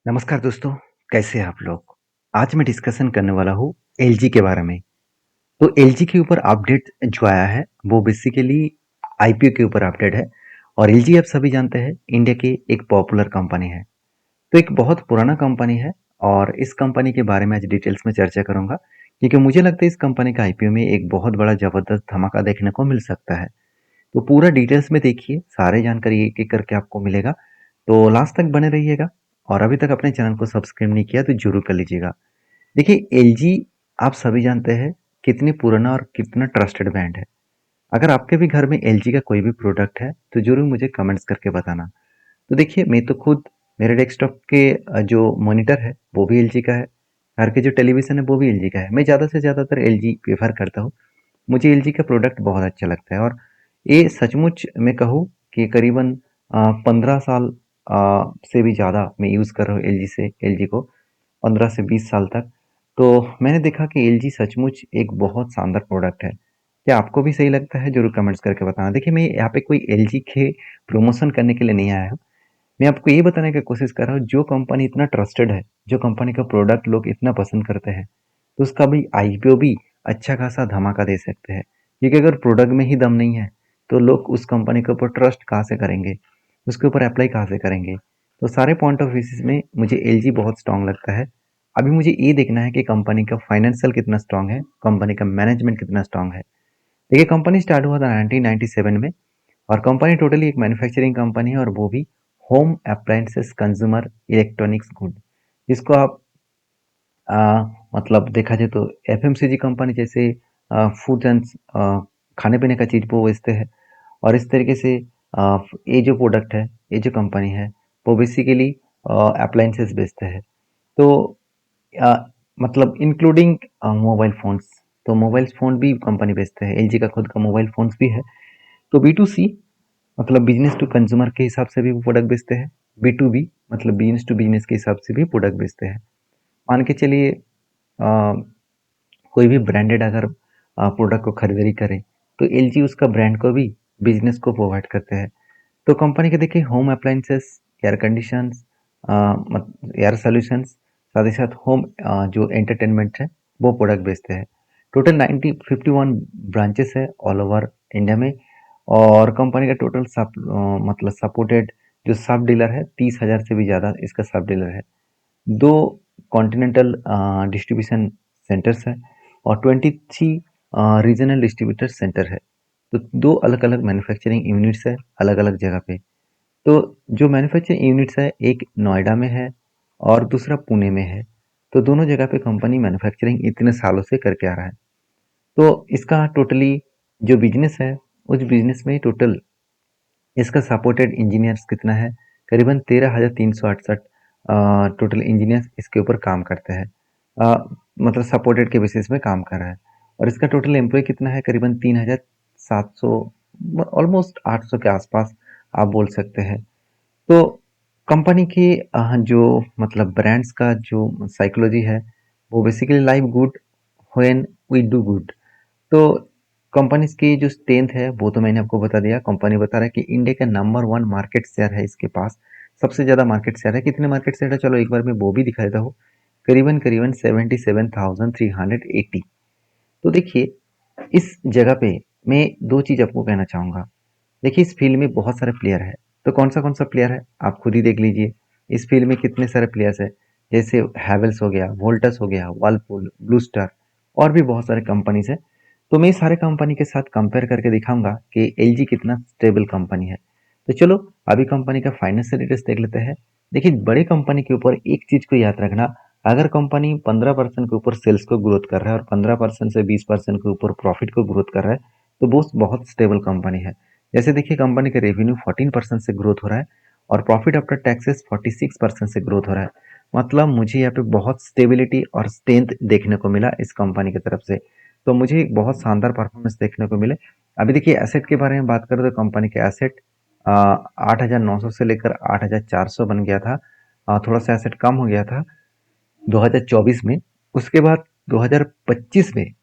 नमस्कार दोस्तों, कैसे हैं आप लोग? आज मैं डिस्कशन करने वाला हूँ एलजी के बारे में। तो एलजी के ऊपर अपडेट जो आया है, वो बेसिकली आईपीओ के ऊपर अपडेट है और एलजी आप सभी जानते हैं, इंडिया की एक पॉपुलर कंपनी है। तो एक बहुत पुराना कंपनी है और इस कंपनी के बारे में आज डिटेल्स में चर्चा करूँगा, क्योंकि मुझे लगता है इस कंपनी का आईपीओ में एक बहुत बड़ा ज़बरदस्त धमाका देखने को मिल सकता है। तो पूरा डिटेल्स में देखिए, सारे जानकारी एक-एक करके आपको मिलेगा, तो लास्ट तक बने रहिएगा और अभी तक अपने चैनल को सब्सक्राइब नहीं किया तो ज़रूर कर लीजिएगा। देखिए एलजी आप सभी जानते हैं कितनी पुराना और कितना ट्रस्टेड ब्रांड है। अगर आपके भी घर में एलजी का कोई भी प्रोडक्ट है, तो ज़रूर मुझे कमेंट्स करके बताना। तो देखिए मैं तो खुद मेरे डेस्कटॉप के जो मॉनिटर है, वो भी एलजी का है। घर के जो टेलीविज़न है, वो भी एलजी का है। मैं ज़्यादा से ज़्यादातर एलजी प्रेफ़र करता हूँ। मुझे एलजी का प्रोडक्ट बहुत अच्छा लगता है और ये सचमुच मैं कहूँ कि करीबन 15 साल से भी ज़्यादा मैं यूज़ कर रहा हूँ एलजी को 15 से 20 साल तक। तो मैंने देखा कि एलजी सचमुच एक बहुत शानदार प्रोडक्ट है। क्या आपको भी सही लगता है? ज़रूर कमेंट्स करके बताना। देखिए मैं यहाँ पे कोई एलजी के प्रमोशन करने के लिए नहीं आया हूँ। मैं आपको ये बताने की कोशिश कर रहा हूँ, जो कंपनी इतना ट्रस्टेड है, जो कंपनी का प्रोडक्ट लोग इतना पसंद करते हैं, तो उसका भी आईपीओ भी अच्छा खासा धमाका दे सकते हैं। क्योंकि अगर प्रोडक्ट में ही दम नहीं है, तो लोग उस कंपनी के ऊपर ट्रस्ट कहाँ से करेंगे? उसके ऊपर अप्लाई कहाँ से करेंगे? तो सारे पॉइंट ऑफ व्यू में मुझे एलजी बहुत स्ट्रॉन्ग लगता है। अभी मुझे ये देखना है कि कंपनी का फाइनेंशियल कितना स्ट्रॉन्ग है, कंपनी का मैनेजमेंट कितना स्ट्रॉन्ग है। देखिए कंपनी स्टार्ट हुआ था 1997 में और कंपनी टोटली एक मैन्युफैक्चरिंग कंपनी है और वो भी home appliances consumer electronics good, जिसको आप मतलब देखा जाए तो एफएमसीजी कंपनी जैसे फूड एंड खाने पीने का चीज़ वो बेचते हैं और इस तरीके से ये जो प्रोडक्ट है, ये जो कंपनी है, वो बेसिकली अप्लायंसेस बेचते हैं। तो अ, मतलब इंक्लूडिंग मोबाइल फ़ोन्स, तो मोबाइल फ़ोन भी कंपनी बेचते हैं। एलजी का खुद का मोबाइल फ़ोन्स भी है। तो बी टू सी मतलब बिजनेस टू कंज्यूमर के हिसाब से भी वो प्रोडक्ट बेचते हैं। बी टू बी मतलब बिजनेस टू बिजनेस के हिसाब से भी प्रोडक्ट बेचते हैं। मान के चलिए कोई भी ब्रांडेड अगर प्रोडक्ट को खरीदारी करें, तो एलजी उसका ब्रांड को भी बिजनेस को प्रोवाइड करते हैं। तो कंपनी के देखिए home appliances, air conditions, air solutions, साथ ही साथ होम जो एंटरटेनमेंट है, वो प्रोडक्ट बेचते हैं। टोटल 90 51 ब्रांचेस है ऑल ओवर इंडिया में और कंपनी का टोटल मतलब सपोर्टेड जो सब डीलर है 30,000 से भी ज़्यादा इसका सब डीलर है। 2 कॉन्टिनेंटल डिस्ट्रीब्यूशन सेंटर्स हैं और 23 रीजनल डिस्ट्रीब्यूटर सेंटर है। तो 2 अलग-अलग मैन्युफैक्चरिंग यूनिट्स है अलग-अलग जगह पे। तो जो मैन्युफैक्चरिंग यूनिट्स है एक नोएडा में है और दूसरा पुणे में है। तो दोनों जगह पे कंपनी मैन्युफैक्चरिंग इतने सालों से करके आ रहा है। तो इसका टोटली जो बिज़नेस है, उस बिज़नेस में टोटल इसका सपोर्टेड इंजीनियर्स कितना है? करीबन 13,368 टोटल इंजीनियर्स इसके ऊपर काम करते हैं। मतलब सपोर्टेड के बेसिस में काम कर रहा है और इसका टोटल एम्प्लॉय कितना है? करीबन 3,700 ऑलमोस्ट 800 के आसपास आप बोल सकते हैं। तो कंपनी की जो मतलब ब्रांड्स का जो साइकोलॉजी है, वो basically live good when we do good. तो कंपनीज की जो स्ट्रेंथ है वो तो मैंने आपको बता दिया। कंपनी बता रहा है कि इंडिया का नंबर 1 मार्केट शेयर है इसके पास। सबसे ज़्यादा मार्केट शेयर है। कितने मार्केट शेयर है? चलो एक बार मैं वो भी दिखा देता हूँ। करीबन-करीबन 77,380। तो देखिए, इस जगह पे मैं 2 चीज़ आपको कहना चाहूँगा। देखिए, इस फ़ील्ड में बहुत सारे प्लेयर हैं। तो कौन-सा प्लेयर है? आप खुद ही देख लीजिए। इस फ़ील्ड में कितने सारे प्लेयर्स हैं। जैसे हैवेल्स हो गया, वोल्टस हो गया, वर्लपूल, ब्लू स्टार और भी बहुत सारे कंपनीज़ हैं। तो मैं इस सारे कंपनी के साथ कंपेयर करके दिखाऊँगा कि एलजी कितना स्टेबल कंपनी है। तो चलो, अभी कंपनी का फाइनेंशियल डिटेल्स देख लेते हैं। देखिए, बड़ी कंपनी के ऊपर एक चीज़ को याद रखना, अगर कंपनी 15% के ऊपर सेल्स को ग्रोथ कर रहा है और 15% से 20% के ऊपर प्रॉफिट को ग्रोथ कर रहा है, तो वो बहुत स्टेबल कंपनी है। जैसे देखिए कंपनी का रेवेन्यू 14% से ग्रोथ हो रहा है और प्रॉफिट आफ्टर टैक्सेस 46% से ग्रोथ हो रहा है। मतलब मुझे यहाँ पे बहुत स्टेबिलिटी और स्ट्रेंथ देखने को मिला इस कंपनी की तरफ से। तो मुझे एक बहुत शानदार परफॉर्मेंस देखने को मिले। अभी देखिए एसेट के बारे में बात करें तो कंपनी के एसेट 8,900 से लेकर 8,400 बन गया था। थोड़ा सा एसेट कम हो गया था 2024 में। उसके बाद 2025 में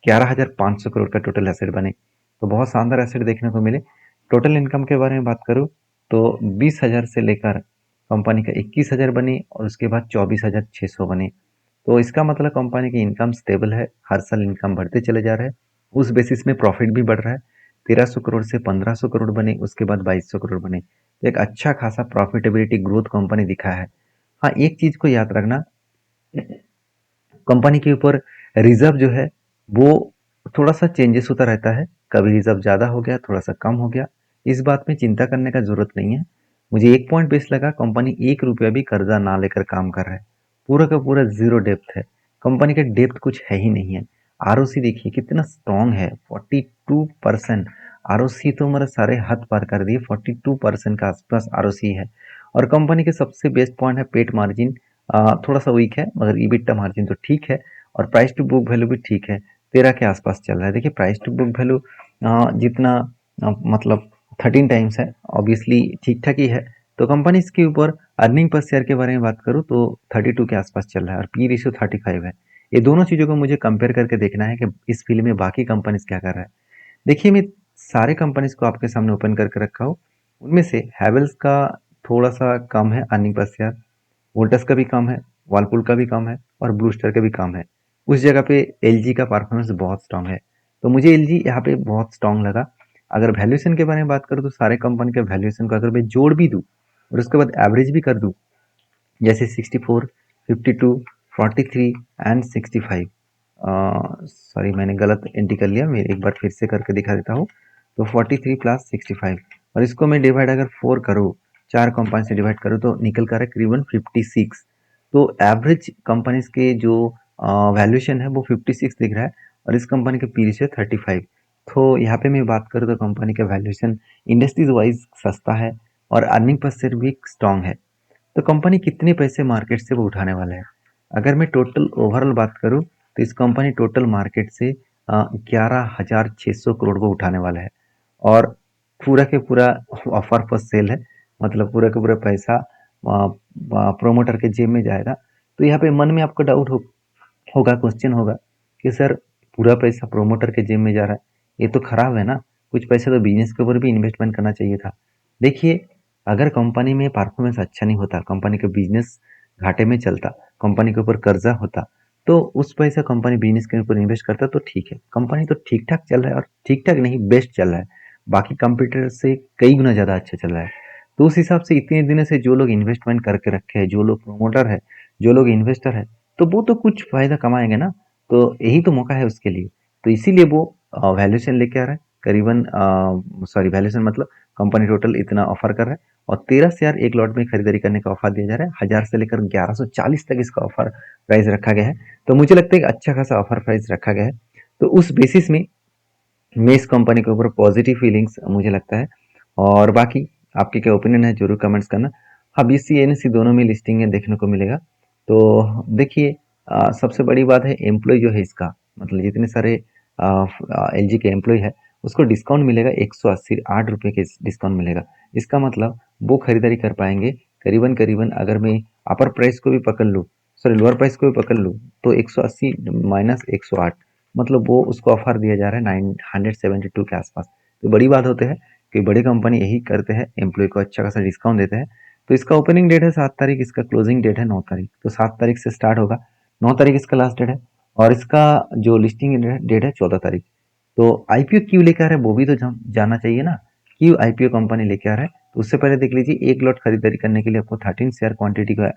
11,500 करोड़ का टोटल एसेट बने। तो बहुत शानदार एसेट देखने को मिले। टोटल इनकम के बारे में बात करूँ तो 20,000 से लेकर कंपनी का 21,000 बने और उसके बाद 24,600 बने। तो इसका मतलब कंपनी की इनकम स्टेबल है, हर साल इनकम बढ़ते चले जा रहे हैं, उस बेसिस में प्रॉफिट भी बढ़ रहा है। 1300 करोड़ से 1500 करोड़ बने, उसके बाद 2200 करोड़ बने। तो एक अच्छा खासा प्रॉफिटेबिलिटी ग्रोथ कंपनी दिखा है। हाँ, एक चीज को याद रखना, कंपनी के ऊपर रिजर्व जो है वो थोड़ा सा चेंजेस होता रहता है, कभी रिजर्व ज़्यादा हो गया, थोड़ा सा कम हो गया। इस बात में चिंता करने का जरूरत नहीं है। मुझे एक पॉइंट बेस्ट लगा, कंपनी 1 रुपया भी कर्जा ना लेकर काम कर रहा है, पूरा का पूरा जीरो डेप्थ है। कंपनी का डेप्थ कुछ है ही नहीं है। आरओसी देखिए कितना स्ट्रांग है, 42%। आरओसी तो हमारा सारे हद पार कर दिए, 42% का आसपास आरओसी है। और कंपनी के सबसे बेस्ट पॉइंट है पेट मार्जिन, थोड़ा सा वीक है, मगर ईबिटा मार्जिन तो ठीक है। और प्राइस टू बुक वैल्यू भी ठीक है, 13 के आसपास चल रहा है। देखिए प्राइस टू बुक वैल्यू जितना मतलब 13 टाइम्स है, ऑब्वियसली ठीक ठाक ही है। तो कंपनी इसके ऊपर अर्निंग पर शेयर के बारे में बात करूँ तो 32 के आसपास चल रहा है और पी रेशियो 35 है। ये दोनों चीज़ों को मुझे कंपेयर करके देखना है कि इस फील्ड में बाकी कंपनीज क्या कर रहा है। देखिए मैं सारे कंपनीज को आपके सामने ओपन करके रखा हूँ, उनमें से हैवेल्स का थोड़ा सा कम है अर्निंग पर शेयर, वोल्टस का भी कम है, वर्लपूल का भी कम है और ब्लू स्टार का भी कम है। उस जगह पे एलजी का परफॉर्मेंस बहुत स्ट्रांग है, तो मुझे एलजी यहाँ पे बहुत स्ट्रांग लगा। अगर वैल्यूएशन के बारे में बात करूँ तो सारे कंपनी के वैल्यूएशन को अगर मैं जोड़ भी दूँ और उसके बाद एवरेज भी कर दूँ, जैसे 64, 52, 43 एंड 65, सॉरी मैंने गलत एंट्री कर लिया, मैं एक बार फिर से करके दिखा देता हूँ। तो 43 प्लस 65 और इसको मैं डिवाइड अगर 4 करूँ, 4 कंपनी से डिवाइड करूँ तो निकल कर है करीबन 56। तो एवरेज कंपनीज के जो वैल्यूएशन है वो 56 दिख रहा है और इस कंपनी के पी से 35। तो यहाँ पे मैं बात करूँ तो कंपनी का वैल्यूएशन इंडस्ट्रीज वाइज सस्ता है और अर्निंग पर शेयर भी स्ट्रांग है। तो कंपनी कितने पैसे मार्केट से वो उठाने वाला है? अगर मैं टोटल ओवरऑल बात करूं तो इस कंपनी टोटल मार्केट से 11,600 करोड़ को उठाने वाला है और पूरा के पूरा ऑफर पर सेल है, मतलब पूरा का पूरा पैसा प्रोमोटर के जेब में जाएगा। तो यहाँ पे मन में आपको डाउट होगा, क्वेश्चन होगा कि सर पूरा पैसा प्रोमोटर के जेब में जा रहा है, ये तो खराब है ना, कुछ पैसे तो बिजनेस के ऊपर भी इन्वेस्टमेंट करना चाहिए था। देखिए अगर कंपनी में परफॉर्मेंस अच्छा नहीं होता, कंपनी का बिजनेस घाटे में चलता, कंपनी के ऊपर कर्जा होता, तो उस पैसा कंपनी बिजनेस के ऊपर इन्वेस्ट करता तो ठीक है। कंपनी तो ठीक ठाक चल रहा है और ठीक ठाक नहीं बेस्ट चल रहा है, बाकी कंपटीटर से कई गुना ज़्यादा अच्छा चल रहा है। तो उस हिसाब से इतने दिनों से जो लोग इन्वेस्टमेंट करके रखे हैं, जो लोग प्रोमोटर है, जो लोग इन्वेस्टर है, तो वो तो कुछ फायदा कमाएंगे ना। तो यही तो मौका है उसके लिए। तो इसीलिए वो वैल्यूएशन लेके आ रहा है करीबन, सॉरी वैल्यूएशन मतलब कंपनी टोटल इतना ऑफर कर रहा है और 13 शेयर एक लॉट में खरीदारी करने का ऑफर दिया जा रहा है। 1000 से लेकर 1140 तक इसका ऑफर प्राइस रखा गया है। तो मुझे लगता है कि अच्छा खासा ऑफर प्राइस रखा गया है। तो उस बेसिस में मैं इस कंपनी के ऊपर पॉजिटिव फीलिंग्स मुझे लगता है। और बाकी आपके क्या ओपिनियन है जरूर कमेंट्स करना। हाँ, बीसी एनएससी दोनों में लिस्टिंग है देखने को मिलेगा। तो देखिए सबसे बड़ी बात है एम्प्लॉय जो है इसका, मतलब जितने सारे एलजी के एम्प्लॉय है उसको डिस्काउंट मिलेगा, 180 8 रुपये के डिस्काउंट मिलेगा। इसका मतलब वो खरीदारी कर पाएंगे करीबन करीबन, अगर मैं अपर प्राइस को भी पकड़ लूँ, सॉरी लोअर प्राइस को भी पकड़ लूँ, तो 180 माइनस 108, मतलब वो उसको ऑफर दिया जा रहा है 972 के आसपास। तो बड़ी बात होती है कि बड़ी कंपनी यही करते हैं, एम्प्लॉय को अच्छा खासा डिस्काउंट देते हैं। तो इसका ओपनिंग डेट है 7 तारीख, इसका क्लोजिंग डेट है 9 तारीख। तो 7 तारीख से स्टार्ट होगा, 9 तारीख इसका लास्ट डेट है और इसका जो लिस्टिंग डेट है 14 तारीख। तो आईपीओ क्यों लेके आ रहा है वो भी तो जानना चाहिए ना, क्यों आईपीओ कंपनी लेके आ रहा है। तो उससे पहले देख लीजिए, एक लॉट खरीदारी करने के लिए आपको 13 शेयर क्वांटिटी का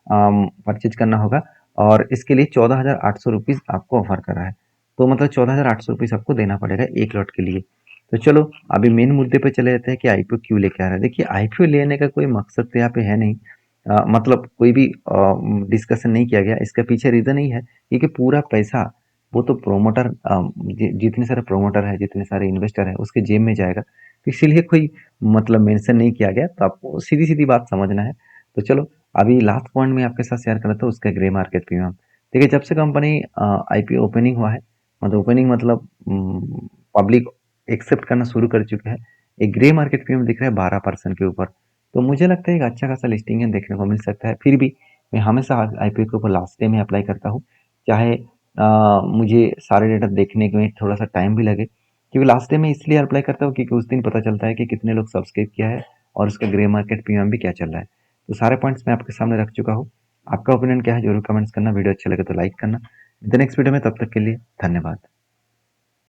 परचेज करना होगा और इसके लिए 14,800 रुपीज़ आपको ऑफर कर रहा है। तो मतलब 14,800 रुपीज़ आपको देना पड़ेगा एक लॉट के लिए। तो चलो अभी मेन मुद्दे पे चले जाते हैं कि आईपीओ क्यों लेके आ रहा है। देखिए आईपीओ लेने का कोई मकसद तो यहाँ पे है नहीं, मतलब कोई भी डिस्कशन नहीं किया गया। इसके पीछे रीज़न ही है क्योंकि पूरा पैसा वो तो प्रोमोटर, जितने सारे प्रोमोटर है, जितने सारे इन्वेस्टर है, उसके जेब में जाएगा। तो इसीलिए कोई मतलब मेंशन नहीं किया गया, तो आपको सीधी सीधी बात समझना है। तो चलो अभी लास्ट पॉइंट में आपके साथ शेयर कर रहा था उसका ग्रे मार्केट प्रीमियम। देखिए जब से कंपनी आईपीओ ओपनिंग हुआ है, मतलब ओपनिंग मतलब पब्लिक एक्सेप्ट करना शुरू कर चुके हैं, एक ग्रे मार्केट प्रीमियम दिख रहा है 12% के ऊपर। तो मुझे लगता है एक अच्छा खासा लिस्टिंग है देखने को मिल सकता है। फिर भी मैं हमेशा आईपीओ के ऊपर लास्ट डे में अप्लाई करता हूँ, चाहे मुझे सारे डेटा देखने में थोड़ा सा टाइम भी लगे, क्योंकि लास्ट डे में इसलिए अप्लाई करता हूँ क्योंकि उस दिन पता चलता है कि कितने लोग सब्सक्राइब किया है और उसका ग्रे मार्केट प्रीमियम भी क्या चल रहा है। तो सारे पॉइंट्स मैं आपके सामने रख चुका हूँ। आपका ओपिनियन क्या है ज़रूर कमेंट्स करना, वीडियो अच्छा लगे तो लाइक करना। मिलते हैं नेक्स्ट वीडियो में, तब तक के लिए धन्यवाद।